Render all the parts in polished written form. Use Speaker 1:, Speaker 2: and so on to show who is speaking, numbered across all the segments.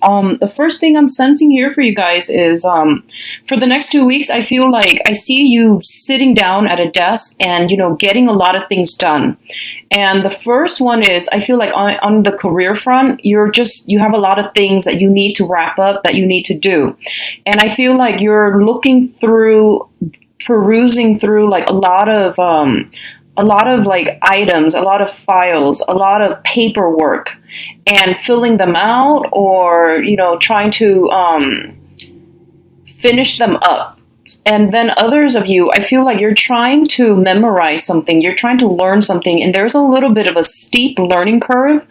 Speaker 1: The first thing I'm sensing here for you guys is for the next 2 weeks, I feel like I see you sitting down at a desk and, getting a lot of things done. And the first one is I feel like on the career front, you have a lot of things that you need to wrap up, that you need to do. And I feel like you're perusing through like a lot of like items, a lot of files, a lot of paperwork, and filling them out, or trying to finish them up. And then others of you, I feel like you're trying to memorize something, you're trying to learn something, and there's a little bit of a steep learning curve.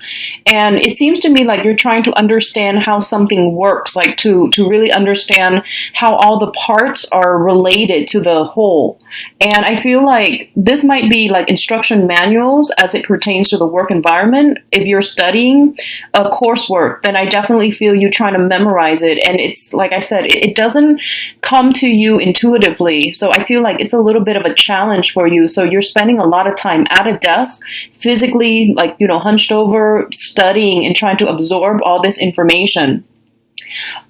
Speaker 1: And it seems to me like you're trying to understand how something works, like to really understand how all the parts are related to the whole. And I feel like this might be like instruction manuals as it pertains to the work environment. If you're studying a coursework, then I definitely feel you trying to memorize it. And it's like I said, it doesn't come to you intuitively. So I feel like it's a little bit of a challenge for you. So you're spending a lot of time at a desk, physically, like, hunched over, studying and trying to absorb all this information.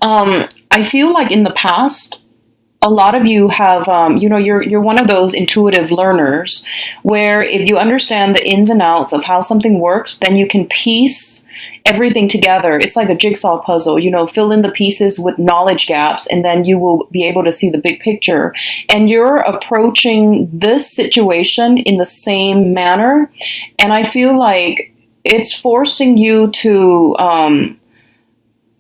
Speaker 1: I feel like in the past, a lot of you have, you're one of those intuitive learners where if you understand the ins and outs of how something works, then you can piece everything together. It's like a jigsaw puzzle, fill in the pieces with knowledge gaps, and then you will be able to see the big picture. And you're approaching this situation in the same manner. And I feel like it's forcing you to,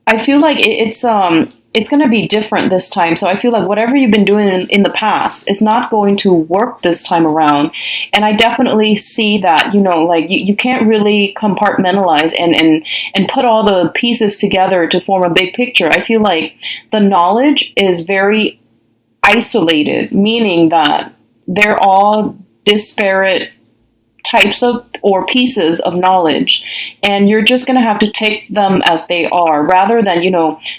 Speaker 1: I feel like it's going to be different this time. So I feel like whatever you've been doing in the past is not going to work this time around. And I definitely see that, like you can't really compartmentalize and put all the pieces together to form a big picture. I feel like the knowledge is very isolated, meaning that they're all disparate types of or pieces of knowledge, and you're just going to have to take them as they are rather than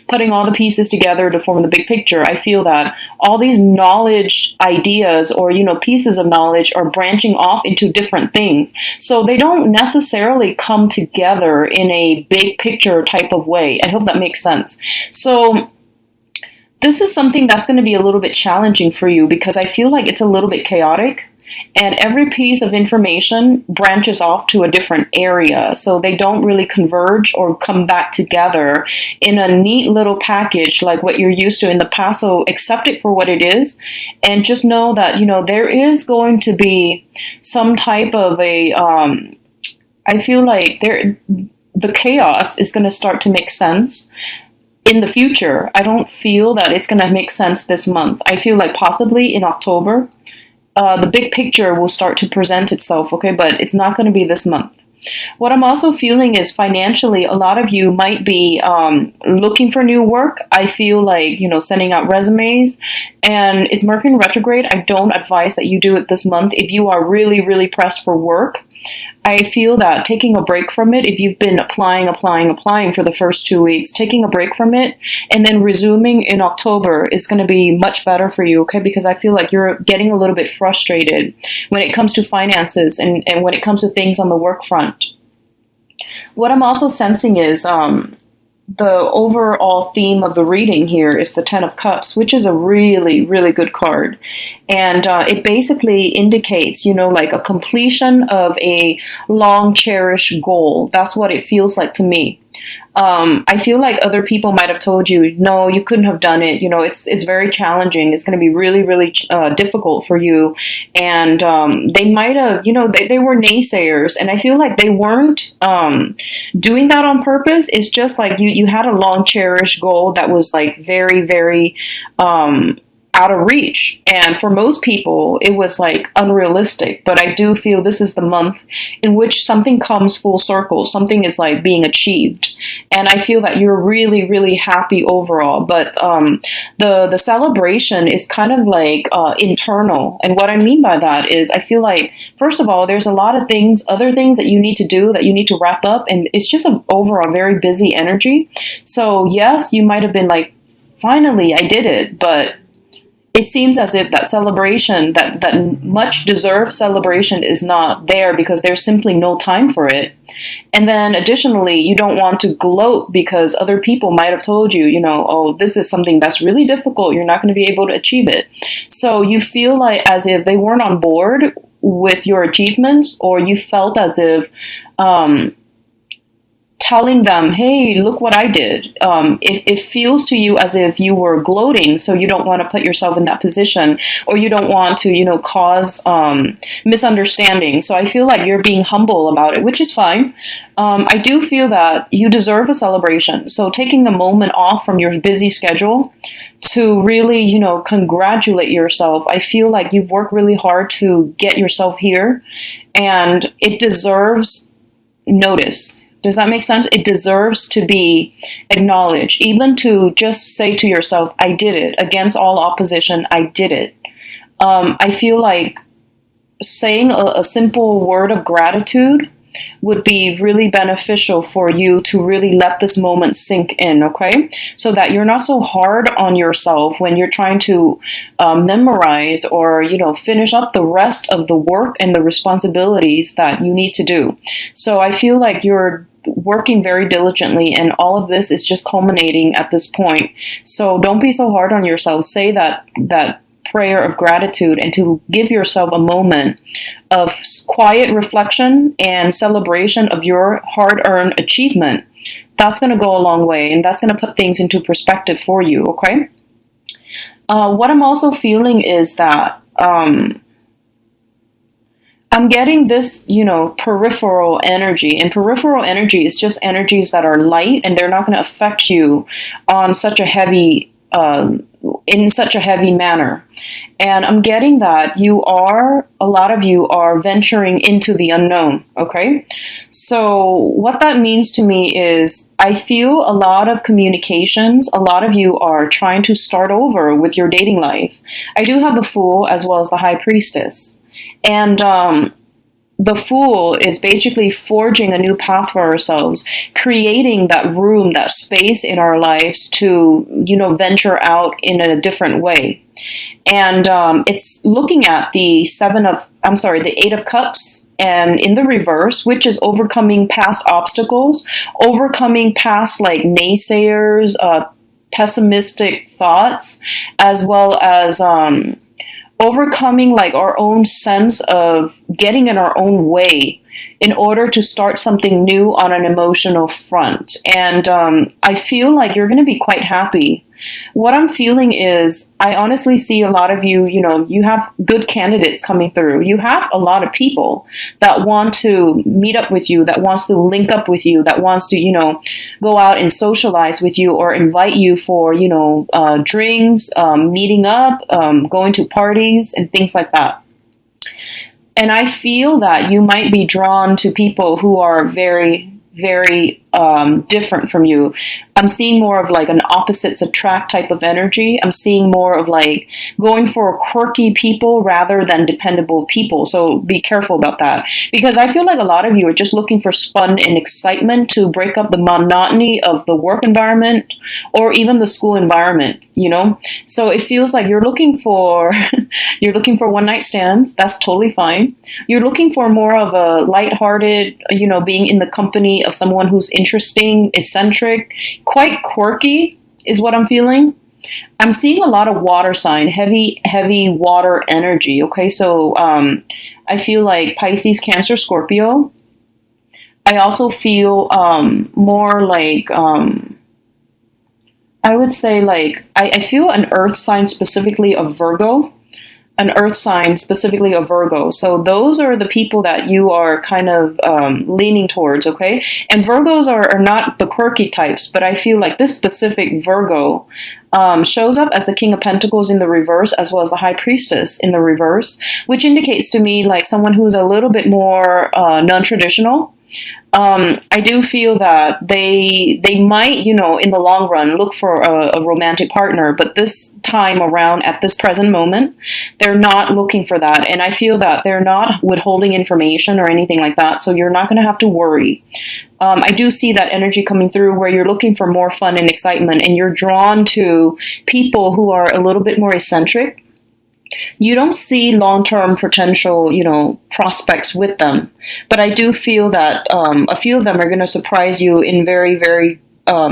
Speaker 1: putting all the pieces together to form the big picture. I feel that all these knowledge ideas or pieces of knowledge are branching off into different things, so they don't necessarily come together in a big picture type of way. I hope that makes sense. So this is something that's going to be a little bit challenging for you because I feel like it's a little bit chaotic. And every piece of information branches off to a different area. So they don't really converge or come back together in a neat little package like what you're used to in the past. So accept it for what it is. And just know that, there is going to be some type of I feel like the chaos is going to start to make sense in the future. I don't feel that it's going to make sense this month. I feel like possibly in October, the big picture will start to present itself, okay? But it's not going to be this month. What I'm also feeling is financially, a lot of you might be looking for new work. I feel like, sending out resumes, and it's Mercury in retrograde. I don't advise that you do it this month. If you are really, really pressed for work, I feel that taking a break from it, if you've been applying for the first 2 weeks, taking a break from it and then resuming in October is going to be much better for you, okay? Because I feel like you're getting a little bit frustrated when it comes to finances and when it comes to things on the work front. What I'm also sensing is the overall theme of the reading here is the Ten of Cups, which is a really, really good card. And it basically indicates, like a completion of a long cherished goal. That's what it feels like to me. I feel like other people might have told you, no, you couldn't have done it. It's very challenging. It's going to be really, really difficult for you. And they might have, they were naysayers. And I feel like they weren't doing that on purpose. It's just like you had a long cherished goal that was like very, very out of reach. And for most people, it was like unrealistic. But I do feel this is the month in which something comes full circle. Something is like being achieved. And I feel that you're really, really happy overall. But the celebration is kind of like internal. And what I mean by that is I feel like, first of all, there's a lot of things, other things that you need to do, that you need to wrap up. And it's just an overall very busy energy. So yes, you might have been like, finally, I did it. But it seems as if that celebration, that much deserved celebration, is not there because there's simply no time for it. And then additionally, you don't want to gloat because other people might have told you, oh, this is something that's really difficult. You're not going to be able to achieve it. So you feel like as if they weren't on board with your achievements, or you felt as if telling them, hey, look what I did. It feels to you as if you were gloating, so you don't want to put yourself in that position, or you don't want to, cause misunderstanding. So I feel like you're being humble about it, which is fine. I do feel that you deserve a celebration. So taking a moment off from your busy schedule to really, congratulate yourself. I feel like you've worked really hard to get yourself here, and it deserves notice. Does that make sense? It deserves to be acknowledged, even to just say to yourself, I did it. Against all opposition, I did it. I feel like saying a simple word of gratitude would be really beneficial for you to really let this moment sink in, okay? So that you're not so hard on yourself when you're trying to memorize or, finish up the rest of the work and the responsibilities that you need to do. So I feel like you're working very diligently, and all of this is just culminating at this point. So don't be so hard on yourself. Say that prayer of gratitude, and to give yourself a moment of quiet reflection and celebration of your hard-earned achievement. That's going to go a long way, and that's going to put things into perspective for you, okay? What I'm also feeling is that I'm getting this, peripheral energy, and peripheral energy is just energies that are light, and they're not going to affect you on such a heavy in such a heavy manner. And I'm getting that a lot of you are venturing into the unknown, okay? So what that means to me is I feel a lot of communications, a lot of you are trying to start over with your dating life. I do have the Fool as well as the High Priestess. And the Fool is basically forging a new path for ourselves, creating that room, that space in our lives to, venture out in a different way. And it's looking at the Eight of Cups, and in the reverse, which is overcoming past obstacles, overcoming past naysayers, pessimistic thoughts, as well as overcoming our own sense of getting in our own way in order to start something new on an emotional front. And I feel like you're going to be quite happy. What I'm feeling is I honestly see a lot of you, you have good candidates coming through. You have a lot of people that want to meet up with you, that wants to link up with you, that wants to, go out and socialize with you or invite you for, drinks, meeting up, going to parties and things like that. And I feel that you might be drawn to people who are very, very different from you. I'm seeing more of an opposites attract type of energy. I'm seeing more of going for quirky people rather than dependable people. So be careful about that, because I feel like a lot of you are just looking for fun and excitement to break up the monotony of the work environment or even the school environment, So it feels like you're looking for one night stands. That's totally fine. You're looking for more of a lighthearted, being in the company of someone who's interesting, eccentric, quite quirky is what I'm feeling. I'm seeing a lot of water sign, heavy water energy. Okay, so I feel like Pisces, Cancer, Scorpio. I also feel more I would say I feel an earth sign, specifically of Virgo. An earth sign, specifically a Virgo. So those are the people that you are kind of leaning towards, okay? And Virgos are not the quirky types, but I feel like this specific Virgo shows up as the King of Pentacles in the reverse, as well as the High Priestess in the reverse, which indicates to me someone who's a little bit more non-traditional. I do feel that they might, in the long run, look for a romantic partner, but this time around, at this present moment, they're not looking for that. And I feel that they're not withholding information or anything like that, so you're not going to have to worry. I do see that energy coming through where you're looking for more fun and excitement, and you're drawn to people who are a little bit more eccentric. You don't see long-term potential, prospects with them. But I do feel that a few of them are going to surprise you in very, very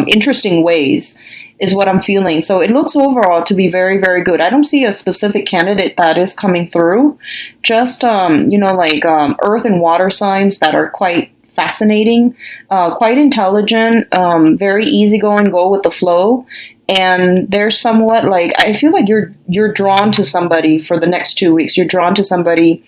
Speaker 1: interesting ways, is what I'm feeling. So it looks overall to be very, very good. I don't see a specific candidate that is coming through. Just, earth and water signs that are quite fascinating, quite intelligent, very easygoing, go with the flow. And they're somewhat like, I feel like you're drawn to somebody for the next 2 weeks. You're drawn to somebody,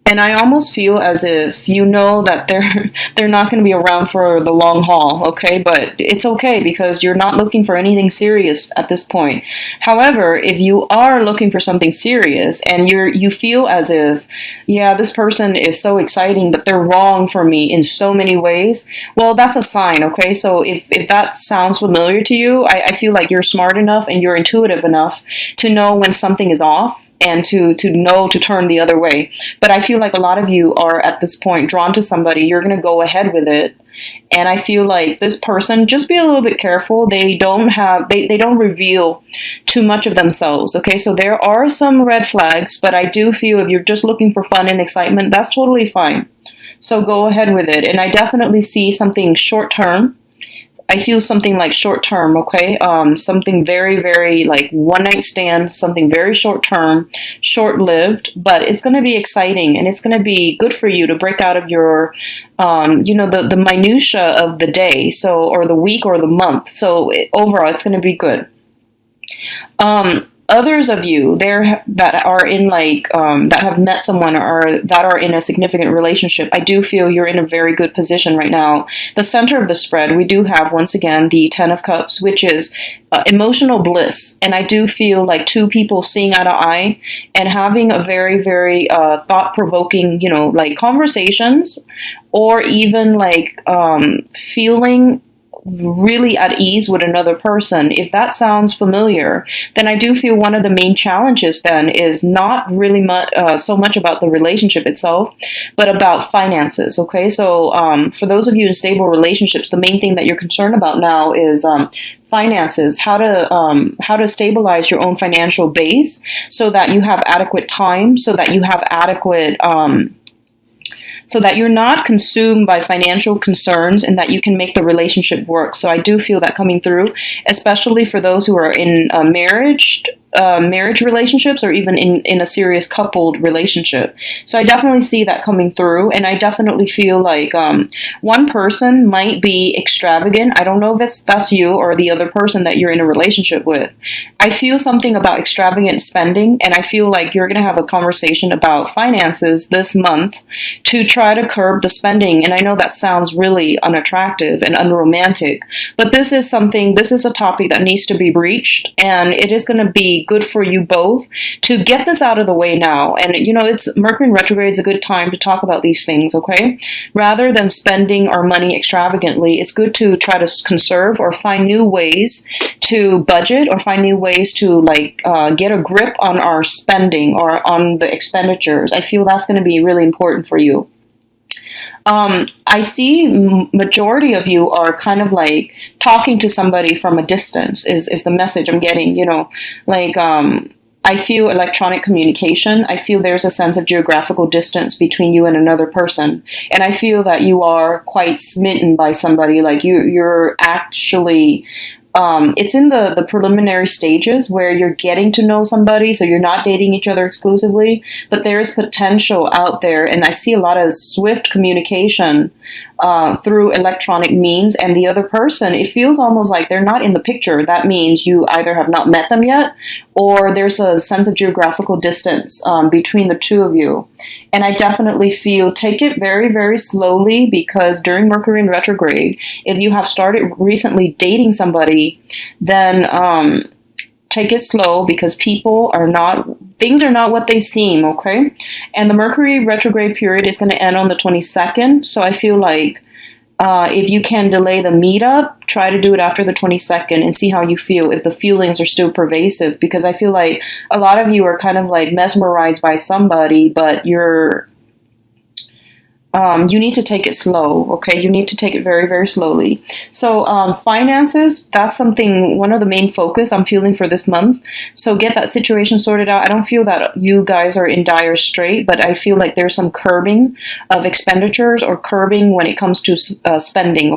Speaker 1: and I almost feel as if you know that they're not going to be around for the long haul, okay? But it's okay because you're not looking for anything serious at this point. However, if you are looking for something serious and you feel as if, yeah, this person is so exciting, but they're wrong for me in so many ways, well, that's a sign, okay? So if that sounds familiar to you, I feel like you're smart enough and you're intuitive enough to know when something is off, and to know to turn the other way. But I feel like a lot of you are at this point drawn to somebody. You're going to go ahead with it. And I feel like this person, just be a little bit careful. They don't reveal too much of themselves. Okay, so there are some red flags, but I do feel if you're just looking for fun and excitement, that's totally fine. So go ahead with it. And I definitely see something short term. I feel something like short term, okay? Something very, very like one night stand, something very short term, short lived, but it's going to be exciting and it's going to be good for you to break out of your, the minutia of the day, so, or the week or the month. So overall, it's going to be good. Others of you there that are in that have met someone or that are in a significant relationship, I do feel you're in a very good position right now. The center of the spread, we do have once again the Ten of Cups, which is emotional bliss, and I do feel like two people seeing eye to eye and having a very, very thought-provoking, conversations, or even feeling really at ease with another person. If that sounds familiar, then I do feel one of the main challenges then is not really so much about the relationship itself, but about finances. Okay, so for those of you in stable relationships, the main thing that you're concerned about now is finances, how to stabilize your own financial base so that you have adequate time, so that you have adequate so that you're not consumed by financial concerns and that you can make the relationship work. So I do feel that coming through, especially for those who are in marriage relationships or even in a serious coupled relationship. So I definitely see that coming through, and I definitely feel like one person might be extravagant. I don't know if that's you or the other person that you're in a relationship with. I feel something about extravagant spending, and I feel like you're going to have a conversation about finances this month to try to curb the spending. And I know that sounds really unattractive and unromantic, but this is a topic that needs to be breached, and it is going to be good for you both to get this out of the way now. And it's Mercury in retrograde is a good time to talk about these things, okay? Rather than spending our money extravagantly, it's good to try to conserve or find new ways to budget or find new ways to get a grip on our spending or on the expenditures. I feel that's going to be really important for you. I see majority of you are kind of talking to somebody from a distance is the message I'm getting, I feel electronic communication. I feel there's a sense of geographical distance between you and another person. And I feel that you are quite smitten by somebody, you're actually it's in the preliminary stages where you're getting to know somebody, so you're not dating each other exclusively, but there is potential out there, and I see a lot of swift communication through electronic means, and the other person, it feels almost like they're not in the picture. That means you either have not met them yet, or there's a sense of geographical distance between the two of you. And I definitely feel take it very, very slowly, because during Mercury in retrograde, if you have started recently dating somebody, then take it slow, because things are not what they seem, okay? And the Mercury retrograde period is going to end on the 22nd. So I feel like if you can delay the meetup, try to do it after the 22nd and see how you feel, if the feelings are still pervasive, because I feel like a lot of you are kind of mesmerized by somebody, but you're You need to take it slow, okay? You need to take it very, very slowly. So, finances, that's something, one of the main focus I'm feeling for this month. So, get that situation sorted out. I don't feel that you guys are in dire strait, but I feel like there's some curbing of expenditures or curbing when it comes to spending,